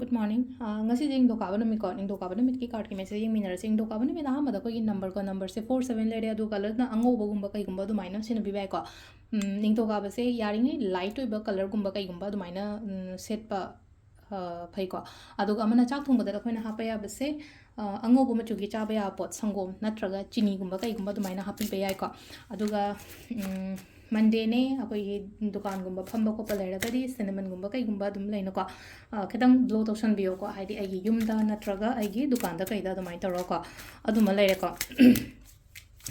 Good morning. Ngasigi ing dokaba namit ko ing dokaba namit ki card ki message ing minara sing dokaba namit aha mada ko ing number se 47 lere adu color na ango gumba kai gumba du minus sin bi bai ko ing dokaba se yaring ni light oi ba color gumba kai gumba du minus set pa phai ko adu amana chak thung bada ko na ha pa ya base ango bu ma chu ki cha ba ya pot sangom natraga chini gumba kai gumba du minus happy ba ya ko aduga Monday ne akoy dukan gumba phamba ko palera gadi cinnamon gumba kai gumba dum leina ko khedang blow tawsan biyo ko haidi ai yumda natraga ai gi dukan da kai da dumai taro ko aduma leire ko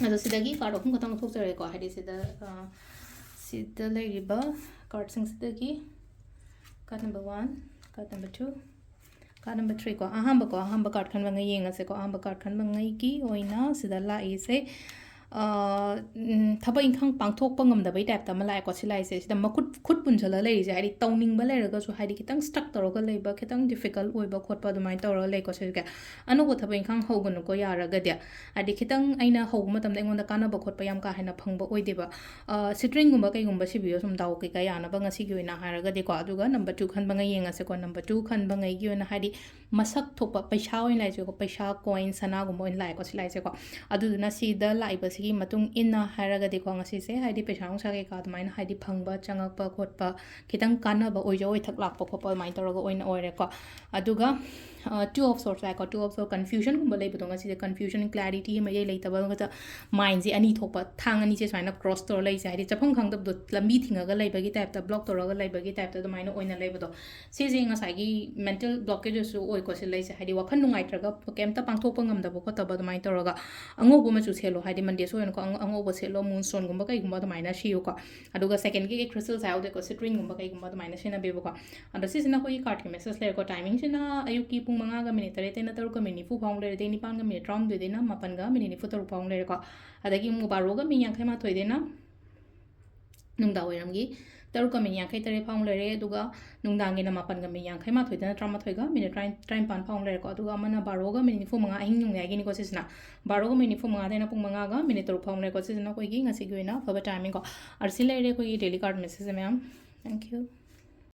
ado sidagi card okum katang thok jare ko haidi sida leiriba card sing sidagi card number 1 card number 2 card number 3 ko ahamba card khan bangai yenga se ko ahamba card khan bangai ki oina sida la ise thaba inkhang pangthok pangam da bai type ta malai ko silai se sida makut khut punjala lei je haidi tawning ba lei raga so haidi kitang stuck toroga lei ba kitang difficult oi ba khot pa dumai tawra lei ko se ga anu ko thaba inkhang hogun ko yara ga dia adi kitang aina hog matam da ngonda kana ba khot pa yam ka haina phangba oi de ba string gumba kai gumba si biyo sum daw kai ka yana ba ngasi gi oina haraga de ko aduga number 2 khan bangai yenga se ko number 2 khan bangai gi oina haidi masak thokpa paisa oin lai je ko paisa coin sana gumba oin lai ko silai se ko adu na si da lai ba gi matung inna haraga de ko ngasi se haidi paisa ong sa ke ka dmain haidi phangba changak pa khot pa kitang kana ba oi jo oi thak lak pa khopa mai toroga oina oire ko aduga two of swords like two of swords confusion gumba lei budonga si confusion clarity ma yei leita ba ga mind ji ani thokpa thang ani che swaina cross tor lei se haidi chapang khang dab do lambi thinga ga lei ba gi type ta block toroga lei ba gi type ta dmaina oina lei ba do se je nga sai gi mental blockage su oi ko se lei se haidi wakhan nungai traga kem ta pangthok pa ngam da ba khota ba dmai toroga ango bu ma chu selo haidi monday so ko ango ba selo moonstone gumba kai gumba dmaina shi ko aduga second gi crystal sai de ko string gumba kai gumba dmaina sina be ko anda si sina ko i card ki message le ko timing sina ayuk ki pung manga ga minute rete na taru ka mini fu phang le rete ni pan ga minute round de na mapan ga mini fu taru phang le ko adagi mu baro ga min yang khai ma thoi de na nungda oiram gi taru ka min yang khai tare phang le re aduga nungdang gi na mapan ga min yang khai ma thoi de na trama thoi ga minute train pan phang le ko aduga mana baro ga mini fu manga ahing nung ya gi ni ko sisna baro ga mini fu manga de na pung manga ga minute taru phang le ko sisna ko gi ngasi gi na Afaba timing ko arsi le re ko gi daily card message me am thank you